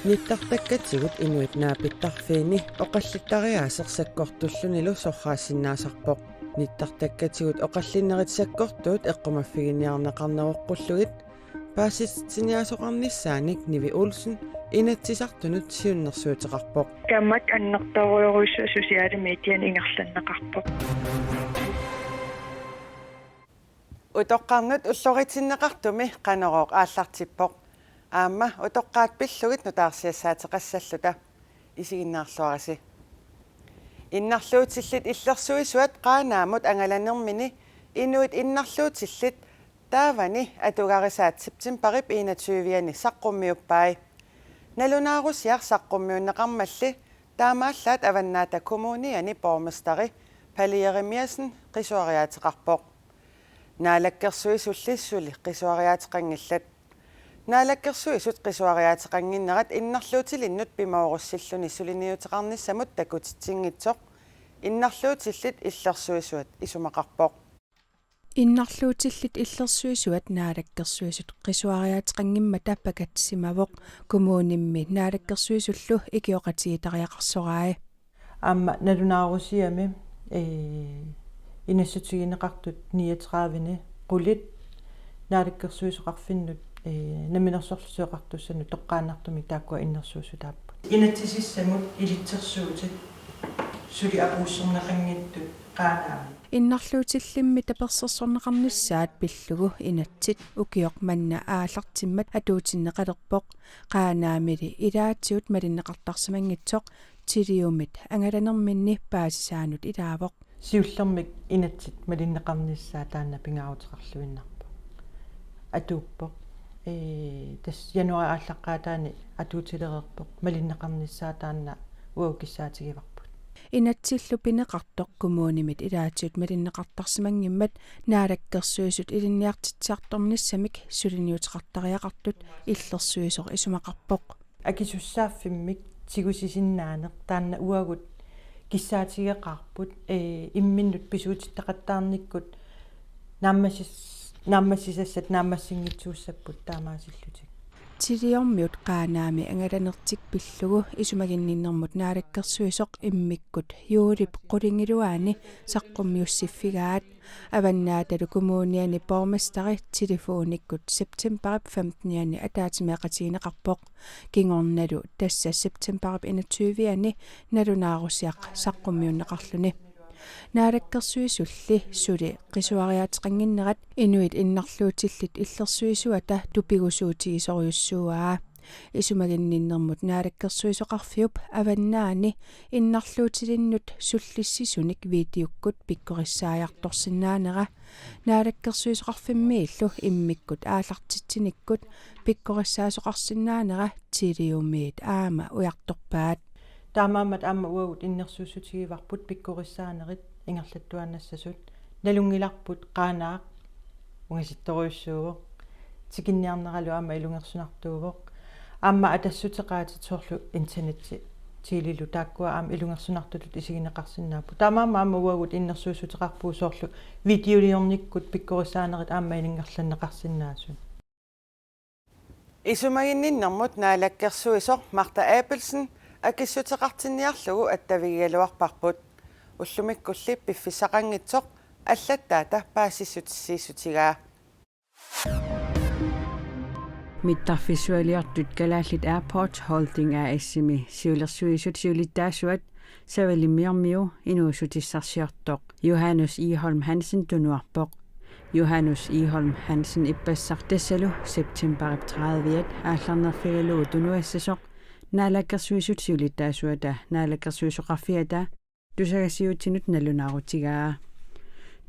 Nittartakkatigut inuit naapittarfiini oqallittariaasersakkortullunilu sorraasinnaasarpoq nittartakkatigut oqallinneritsakkortuut eqqumaffiginniarnaqarneroqqulluгит paassitsiniasoqarnissaanik Nivi Olsen inatsisartunut siunnersuuteqarpoq kammat annertaruyoruissu sosiale median ingerlannaqarpoq utoqqarnut ulloritinneqartumi qanerooq aallartippoq aamma utoqqaat pillugit nutaarsiassaateqassalluta isiginnaarluarasi innarluutillit illersuisuat qaanaamut angalanermini inuit innarluutillit taavani atugarisaat septemberip 21 saqqummiuppai nalunaarusiar saqqummiunneqarmalli taamaallaat avannaata kommuniani bormestari Pali qisuariaateqarpoq naalakkersuisullissuli qisuariaateqangillat naalakkersuisut qisuariaateqanginnerat innarluutilinnut pimaorussilluni suliniuteqarnissamut takutitsingitsoq innarluutillit illersuisuat isumaqarpoq innarluutillit illersuisuat naalakkersuisut qisuariaateqangimma tappakatissimavoq kumuunimmi naalakkersuisullu ikioqatiitariaqarsoraai amma nalunaarusiami inassutigineqartut 39 qulit naalakkersuisuqarfinnut naminersorlusueqartussanu toqqaannartumi taakkua innersuusutaappu inatsisissamut ilitsersuutit suli apuusserneqangittut qaanaami innarluutillimmi tapersersorneqarnissaat pillugu inatsit ukioq manna aallartimmat atuutinneqalerpoq qaanaamili ilaatiut malinneqartarsamangitsoq tiliumit angalanerminni paasisaanut ilaavoq siullermik inatsit malinneqarnissaa taanna pingaaruteqarluinnarpoq atuuppoq tas januari ааllaqqаатаани атуутилерерпоq малиннеқарнissaа таанна уукиссаатигиварпут инатсиллу пинеқартоқ кумуунимит илаатиут малиннеқартарсимангиммат наалаккерсуисут илинниартитсиарторниссамик сулиниутеқартариақартут иллерсуисор исумақарпоқ акисуссааффиммик тигусисиннаанеқ таанна уагут киссаатигеқарпут имминнут писуутиттақаттаарниккут наммассисассат наммассингитсууссаппут таамаасиллутик тилиормиут qaaнаами ангаланертик пиллугу исумагинниннэрмут наалаккерсуисоқ иммиккут юулип qulingилуаани саққуммиуссиффигаат аваннааталу коммуниани борместари телефониккут септемберип 15-яни атаатимеқатигинеқарпоқ кингорналу тасса септемберип 21-яни налунаарусиақ саққуммиуннеқарлуни наалаккерсуисулли сули qisuariaateqanginnerat inuit innarluutillit иллерсуисуата тупигусуутигисориуссуаа исумагинниннэрмут наалаккерсуисоқарфиуп аваннаани иннарлуутилиннут суллиссисуник видеоккут пиккориссааярторсинаанера наалаккерсуисоқарфиммииллу иммиккут аалартитсиниккут пиккориссаасоқарсинаанера тилиумиит аама уярторпаат таамаамат аама уагут иннерсуусутигиварпут пиккориссаанерит ингерлаттуаннассасут налунгиларпут qaaнаақ унгаситторуйуссуувоқ тикинниарнералу аама илунгерсунартуувоқ аама атассутеқаатиторлу интернетти тилилу тааккуа аама илунгерсунартулут исигинеқарсинааппу таамаама аама уагут иннерсуусутеқарпуу соорлу видеолиорниккут пиккориссаанерит аама илингерланнеқарсинаасун исумагинниннэрмут наалаккерсуисоқ Марта Абелсен акиссутеқартинниарлугу аттавигиалуарпарпут уллумиккулли пиффисақангитсоқ аллаттаата паассиссутиссиисутигаа миттарфисуалиартут калааллит Airport Holding AS-ми сиулерсуисут сиулиттаасуат савалиммиармиу инуусутиссарсиартоқ Johannes Eholm Hansen тунуарпоқ Johannes Eholm Hansen иппассартассалу септемберип 30-иат аалларнерфигалуу тунуассасоқ наалаккерсуисут сиулиттаасуата наалаккерсуисоқарфиата тусагасиутсинут налунаарутигаа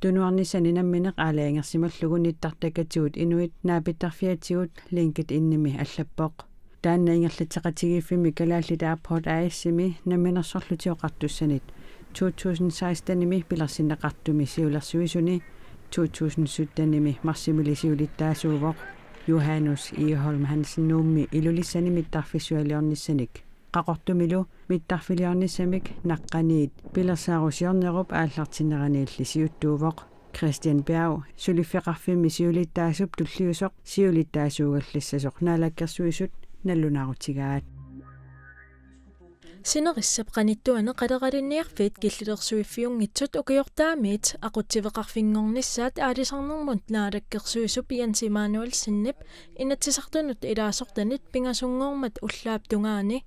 тунуарнисани намминеқ аалаангерсималлугу ниттартакатигут инуит наапиттарфиатигут линкит инними аллаппоқ таанна ингерлатеқатигиффими калааллит Airport AS-ми намминерсорлутиоқартуссанит 2016-ними пилерсиннеқартуми сиулерсуисуни 2017-ними марсимилисиулиттаасуувоқ Johannes Eholm Hansen nuummi ilulissani mittarfissualiornissanik qaqortumilu mittarfiliornissamik naqqaniit pilersaarusiornerup aallartinneraniilli siuttuuvoq Christian Berg sulifeqarfimmi siulittaasup tulliusoq siulittaasuugallissasoq naalakkersuisut nallunarutigaat Sinerissap qanittuane qaleqalinniarfit killillersuiffiungitsut ukiortaamiit aqutsiveqarfingornissaat aalisarnermut naalakkersuisup Jens Emanuel Sinnip inatsisartunut ilaasortanit pingasungormat ullaaptungaani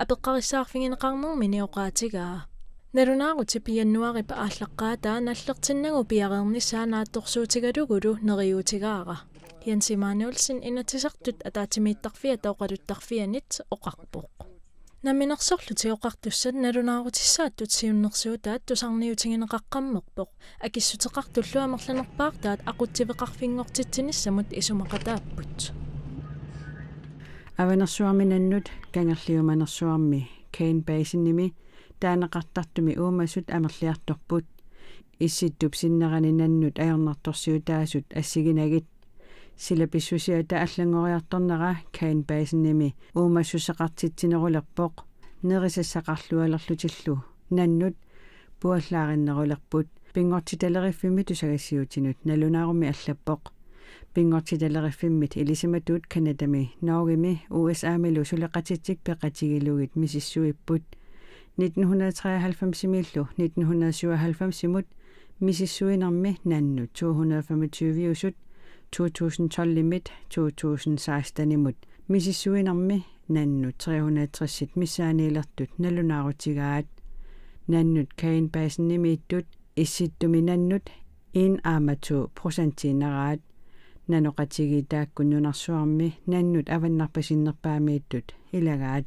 apeqqarissaarfingineqarnermini oqaatigaa Narunaaruti piannuaripa aallaqqaataa nallertinnagu piaqernissaa naattorsuutigalugulu neriutigaara Jens Emanuel Sin inatsisartut ataatimiittarfiata oqaluttarfianit oqarpoq Naminersorluti oqartussat nalunaarutissaаттut siunnersuutaat tusarniutigineqaqqammerpoq akissuteqartullu amerlanerpaartaat aqutsiveqarfingortitsinnissamut isumaqataapput Avanersuarminannut kangerliumanersuarmi Kane Basinimi taanaqartartumi uumassut amerliartorput issittup sinneranинannут ajornartorsiutaasut assiginagit sila pissusiata allangoriartornera Kane Basinimi uumassuseqartitsinerulerpoq nerisassaqarlualerlutillu nannut puallaarinnerulerput pingortitaleриffimmi tusagassiutinut nalunaarumi allappoq pingortitaleриffиммит илисиматуут канадами Norgemi USA-милу сулеқатитсик пеқатигилугит мисиссуиппут 1993-миллу 1997-мут мисиссуинерми наннут 225-усут 2012-мит 2016-мут мисиссуинерми наннут 360-сит миссааниилертут налунаарутигаат наннут Kane Basinimiittut исситтуми наннут 1,2% наноқатигитааккуннунарсуарми наннут аваннарпасиннерпаамииттут илагаат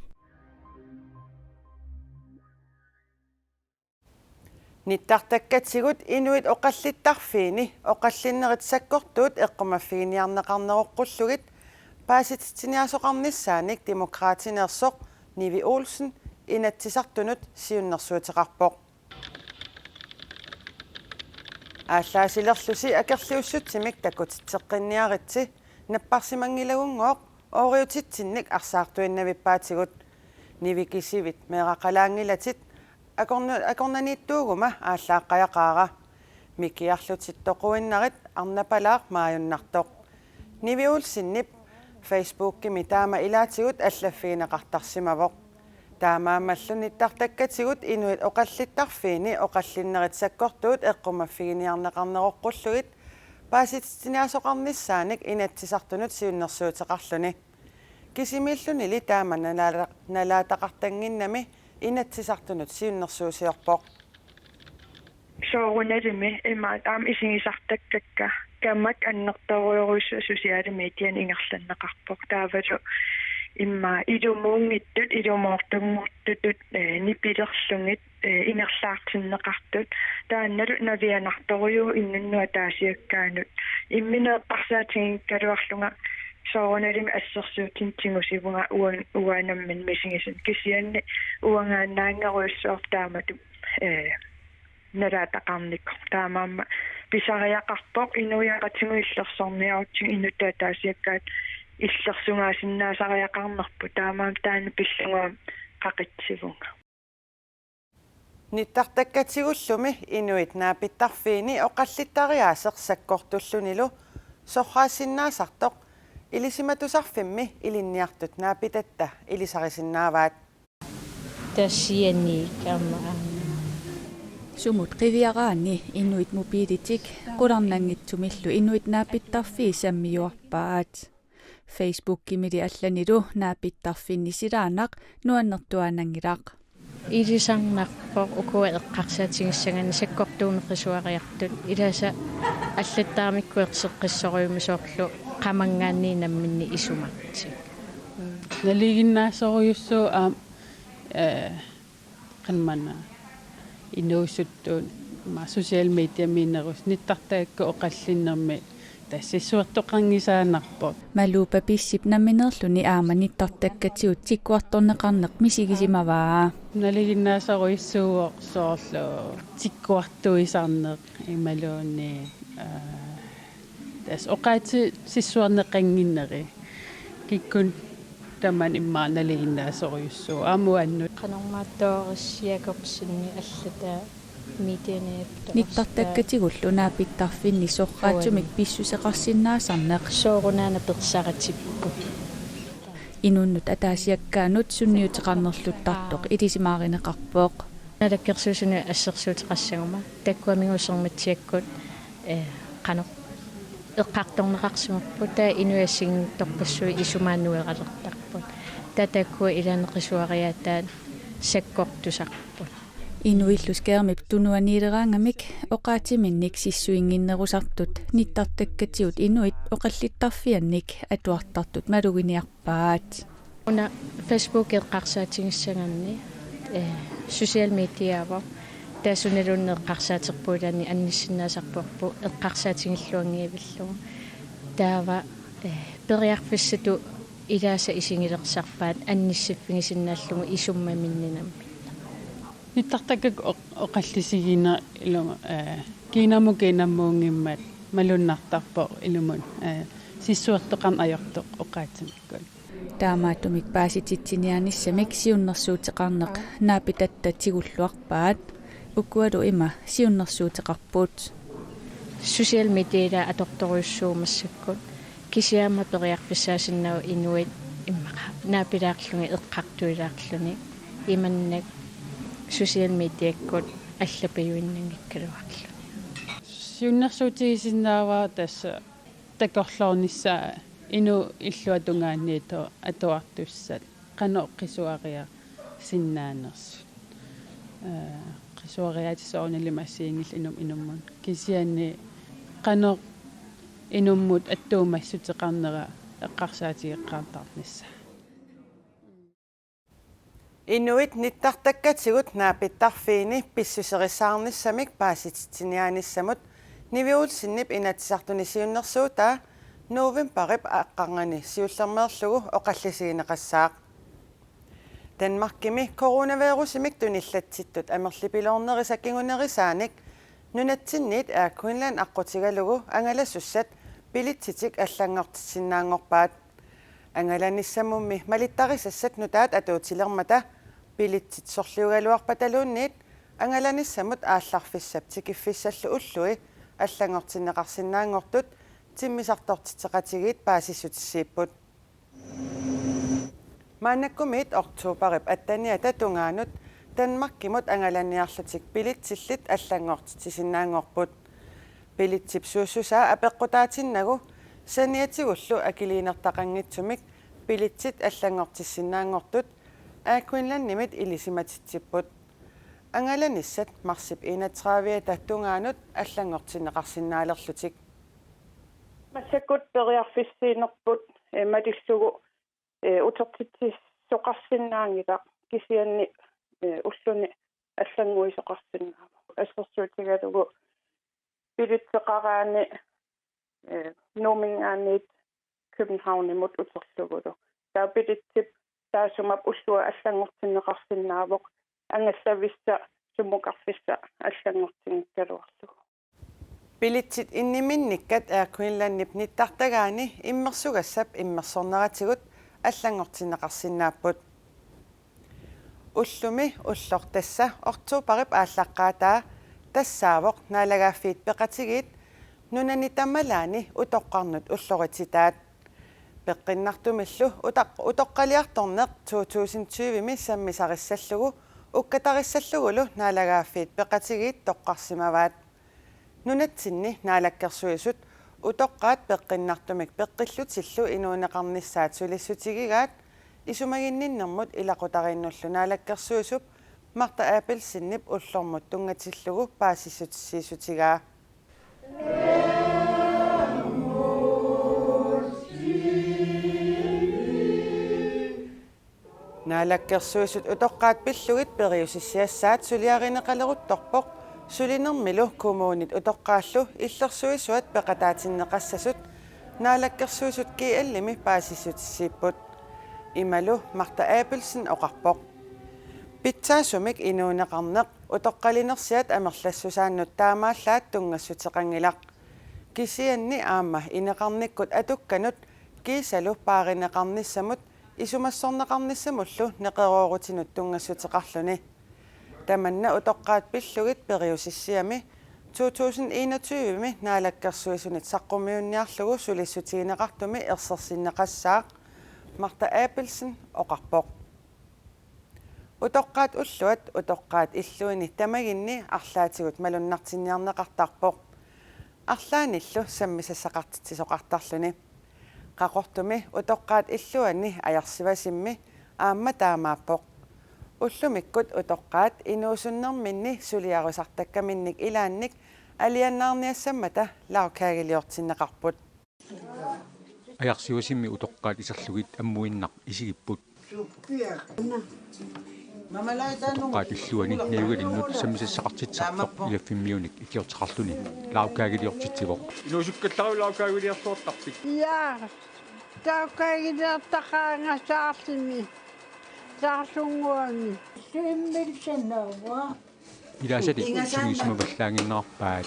Nittартаккатсигут инуит оқаллиттарфиини оқаллиннеритсаккортуут эққумаффигиниарнеқарнероққуллугит пааситсиниасоқарниссааник демократинерсоқ Nivi Olsen инатсисартунут сиуннэрсуутеқарпоқ ааллаасилерлуси акерлиуссутсимик такутитсеққинниаритси наппарсимангилагунгооқ ориутитсинник арсаартуиннавиппаатигут нивикисивит меэқақалаангилатит акорнаниттуугума ааллааққаяқаара микиарлутиттоқуиннарит арнапалаақ мааюннартоқ Nivi Olsenнип Facebook-кими таама илаатигут аллаффигинеқартарсимавоқ таамаамаллуниттартаккатигут инуит оқаллиттарфиини оқаллиннеритсаккортуут эққумаффигиниарнеқарнероққуллугит пааситсиниасоқарниссааник инатсисартунут сиуннэрсуутеқарлуни кисимииллунили таама налаатақартангиннами инатсисартунут сиуннэрсуусиорпоқ сооруналими имаат аам исигисартаккакка каммак аннерторуйоруссу сусиалимитиан ингерланнеқарпоқ таавалу имма илумуунгиттут илумоортунгуртутут нипилерлугит ингерлаартиннеқартут таанналу навианарторуйу иннуннуа таасиаккаанут имминеэққарсаатигин калуарлунга сооруналими ассерсуутинтингусивунга уанаммин мисигисун кисианни уангааннаангеруйуссуор таамату налаатақарникко таамаама писариақарпоқ инуяқатингуиллерсорниаутсиг инутаа таасиаккаат иллерсунгаасиннаасариақарнерпу таамаам таана пиллунгуам қақитсивунга ниттартаккатигуллуми инуит наапиттарфиини оқаллиттариаасеқ саккортуллунилу сорраасиннаасартоқ илисиматусарфимми илинниартут наапитатта илисарисиннааваат тассиани камаа Sumut qiviaraani inuit mobilitik qularnangitsumillu inuit naapittarfii sammiuarpaat Facebook-kimili allanilu naapittarfinnisilaanaq nuannertuanangilaq илисарнарпо укуэққарсаатигиссагани саккортуунеқисуариартут иласа аллаттаамиккуерсеққиссориумисоорлу qamanggaanni namminni isumartik налигиннаасориуссуу qanmana инуусуттуун ма социал медиа минерус ниттартаакку оқаллиннэрми тассиссуартоқангисаанарпо малупа писсип намминерлүни аама ниттартаккатиут тиккуарторнеқарнеқ мисигисимаваа налигиннаасориуссууоқ соорлу тиккуартуисарнеқ ималуунни тас оқаати сиссуарнеқангиннери киккун таман имма налигиннаасориуссуу аамуаннут qanarmaattoorис Jakobsenni allata митианеэп Нитартаккатигуллу наапиттарфинни сорраатсумик писсусеқарсиннаасарнеқ соорунаана персаратиппу инуннут атаасиаккаанут сунниутеқарнерлуттартоқ илисимааринеқарпооқ налаккерсуусуни ассерсуутеқассагума таккуамигуссорматсиаккут қано эққарторнеқарсимарпут таа инуассигин торпассуи исумааннуералертарпут татаккуа илаанеқисуариаатаат саккортусарпут инуиллус кеермип тунуаниилераангамик оqaатиминник сиссуингиннерусартут ниттартаккатиут инуит оқаллиттарфианник атуартартут малугиниарпаат уна фейсбук эққарсаатингиссаганни social media таасунилуннеққарсаатерпуулаани анниссиннаасарпуарпу эққарсаатингиллуангиивиллугу таава периарфиссату илааса исингилерсарпаат анниссиффигисиннааллугу исуммаминнинам ниттартаккак оқаллисигина илума кинамунгиммат малуннартарпо илумун сиссуертоқарн аёртоқ оқаатимиккут таамаатумик паасититсинианиссамик сиуннэрсуутеқарнеқ наапитатта тигуллуарпаат уккуалу има сиуннэрсуутеқарпуут social media аторторуйуссуумассаккут кисиама периарфиссаасиннау инуит иммаqa наапилаарлуги эққартуилаарлуни иманнак social media-ккут аллапиуиннангиккалуарлу сиуннэрсуутигисиннааваа тасса такорлоорнissaa ину иллуатунгаанниито атуартуссат қано қисуариа синнаанерс қисуариатисоорнилимассиингил инуммун кисианни қано инуммут аттуумассутеқарнера эққарсаатигеққартарнissaa Inuit nittартаккатигут наапиттарфиини писсусерисаарниссамик пааситсинианissamut нивиулсиннип инатсартуни сиуннэрсуутаа новембарип ааққаргани сиуллермеерлугу оқаллисигинеқассаақ Данмаркими коронавирусимик туниллатситтут амерлипилоорнерисаккигунерисааник нунатсинниит ааккуинлаан аққутигалугу ангалассуссат пилитситик аллангортиссиннаангорпаат ангаланиссамумми малиттарисассат нутаат атуутилермата пилитсит сорлиугалуарпаталуунниит ангаланиссамут аалларфиссап тикиффиссаллу уллуи аллангортиннеқарсинаангортут тиммисартортитеқатигиит паасиссутиссииппут маанаккумиит октообарип аттаниата тунгаанут Данмаркимут ангаланиарлутик пилитсиллит аллангортитисиннаангорпут пилитсип суусусаа апеққутаатиннагу саниатигуллу акилиинертақангитсумик пилитсит аллангортиссиннаангортут ааккуинланнимит илисиматитсиппут ангаланиссат марсип 31 таттунгаанут аллангортинеқарсинаалерлутик массаккут периарфиссиинерпут матиссугу утертитсоқарсинаангила кисианни уллуни аллангуисоқарсинаава ассерсуутигалугу пилитсеқараани номингаанит Københavnimut утерлугулу таапилитсип таасумап уллуа аллангортинеқарсинаавоқ ангассависса суммукарфисса аллангортингкалуарлугу пилитсит инниминниккат ааккуинлааннип ниттартагаани иммерсугассап иммерсорнератигут аллангортинеқарсинааппут уллуми уллортасса ортуупарип ааллаққаатаа тассаавоқ наалагааффиит пеқатигиит нунани таммалаани утоққарнут уллорититаат пеққиннартумиллу утоққалиарторнеқ 2020ми саммисариссаллугу уккатариссаллугулу наалагааффиит пеқатигиит тоққарсимаваат нунатсинни наалаккерсуисут утоққаат пеққиннартумик пеққиллутиллу инуунеқарниссаат сулиссутигигаат исумагинниннэрмут илақутариннуллу наалаккерсуисуп марта аапилсиннип уллормут тунгатиллугу паасиссутиссиисутигаа наалаккерсуисут утоққаат пиллугит периусиссиассаат сулиаринеқалерутторпоқ сулинермилу коммуунит утоққааллу иллерсуисуат пеқатаатиннеқассасут наалаккерсуисут киаллими паасиссутиссииппут ималу марта аапилсин оқарпоқ питсаасумик инуунеқарнеқ утоққалинерсиат амерлассусааннут таамааллаат тунгассутеқангилақ кисианни аама инеқарниккут атукканут кисалу пааринеқарниссамут исумассорнеқарниссамуллу неқероорутинут тунгассутеқарлуни Tamanna utoqqaat pillugit periusissiami 2021 naalakkersuisunit saqqummiunniarlugu sulissutigineqartumi ersersinneqassaaq Marta Abelsen oqarpoq. Utoqqaat ulluat utoqqaat illuini tamaginni arlaatigut malunnartinniarneqartarpoq. Arlaanillu sammisassaqartisoqartarluni. Qaqortumi utoqqaat illuanni ajarsivasimmi aamma taamaappoq. Ullumikkut utoqqaat inuusunnerminni suliarusartakkaminnik ilaannik aliannaarniassammata laarkaagiliortinneqarput. Ajarsivasimmi utoqqaat iserlugit ammuinnaq isigipput. Utoqqaat illuani niugalinnut sammisassaqartitsartoq ilaffimmiunik ikkiortaqarluni laarkaagiliortitsivoq. Inuusukkallaru laarkaagiliortoortarpik. Jaa. Laarkaagiliortaqaangasaarlimi. Saarlunguami. Simmilsannerwa. Ilaasati sugisumavallaanginnerpaat.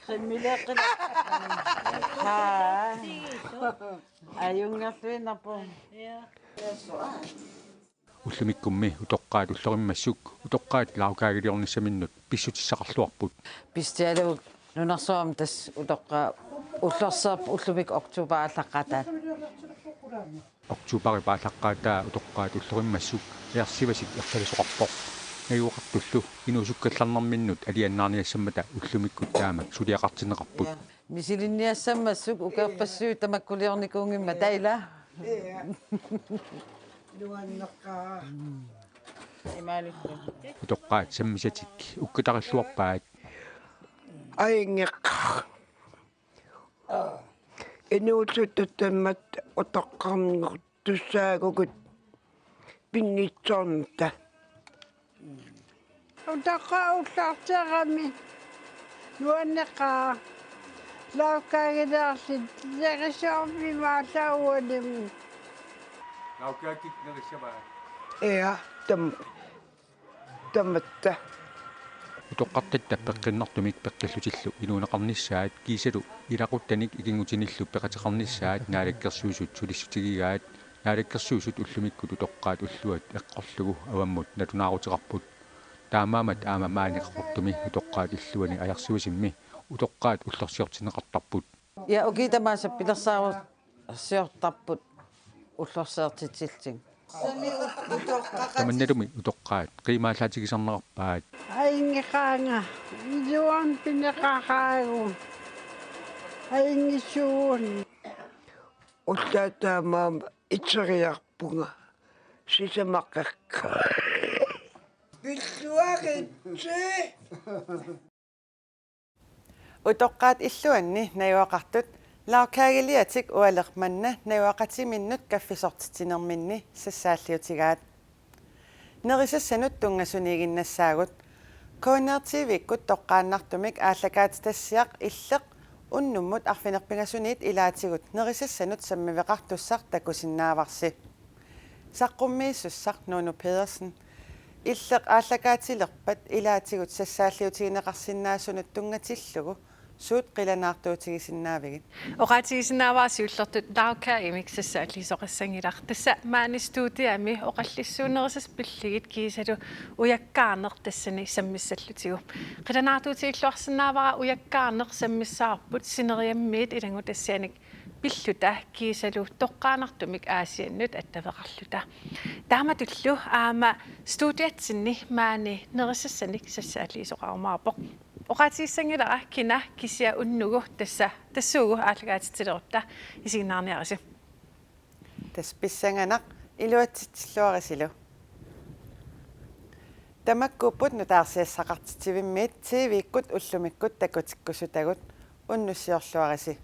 Khimmileqila. Ha. Ayungerluinarpu. Ullumikkummi utoqqaat ullorimassuk utoqqaat laarkaagiliornissaminnut pissutissaqarluarput. Pistialu nunarsuam tas utoqqa ullorserp ullumik oktubaallaqataat. Oktubari paallaqqaataa utoqqaat ullorimassuk ersivasik ersalisuqarpoq. Nayuqartullu inuusukkallarnerminnut aliannaarniassammata ullumikkut taama suliaqartinneqarput. Misilinniassammassuk ukerpassuu tamakkuliornikuungimma taila. Luanneqqaa. Imalikku. Utoqqaat sammisatik ukkatarilluarpaat. Aingeqqa. Inuututtammat utoqqarngut tussaagugut pinnitsornta. Utoqqa ullarterami luanneqqaa. Laukaagilaarsit nerisorpimaatauanimu. Laukaakik nerissavaa. Ea tammatta. Utoqqartatta peqqinnertumik peqqillutillu inuuneqarnissaat kiisalu ilaquttanik ikingutinnillu peqateqarnissaat naalakkersuusut sulissutigigaat naalakkersuusut ullumikkut utoqqaat ulluat eqqorlugu avammut natunaarutiqarput taamaamat aamamaaniqartumi utoqqaat illuani ajarsivasimmi utoqqaat ullorsiortineqartarput. Ja ukitamaassa pilersaaru siortarput ullorseertitsilting. Tamannalumi utoqqaat qiimaallaatigisarnerarpaat. Aingeqaanga iluan pineqaqaagu. Aingissuun. Ullaataamaama itseriarpunga sisamaqqakka. Pilluaqitsi. Utoqqaat illuanni nayuaqartut laarkaagiliatik ualeqmanna nayuaqatiminnut kaffisortitinerminni sassaalliutigaat. Nerisassanut tungasuniginnasaagut Konertivikkut toqqaannartumik aallakaatitassiaq illeq unnummut arfinerpingasuniit ilaatigut nerisassanut sammiveqartussaq takusinnaavarsi. Saqqummiissussaq Nuunu Pedersen illeq aallakaatilerpat ilaatigut sassaalliutigineqarsinnaasunut tungatillugu suut qilanaartuutigisinnaavigit. Oqaatigisinnaavaasiullertut laarkaa imiksassaаллисоqassangilaq tassa maanistuutiami oqallissuunerisas pilligit kiisalu ujakkaarneq tassani sammissallutigu qilanaartuutigilluarsinnaavara ujakkaarneq sammissaarput sineriammiit ilangu tassaanik pilluta kiisalu toqqaanartumik aasiannut attaveqarluta taamatullu aama stuudiatsinni maani nerisassanik sassaalliisoqarumaarpoq oqaatigissangilara kina kisia unnugu tassuugu aallakaatitilerutta isiginnaarniarisi. Taspissanganaq iluatsitsilluarisilu. Tamakkuupput nutaarsiassaqartitivimmiit TV-ikkut ullumikkut takutikkusutagut unnussiorluarisi.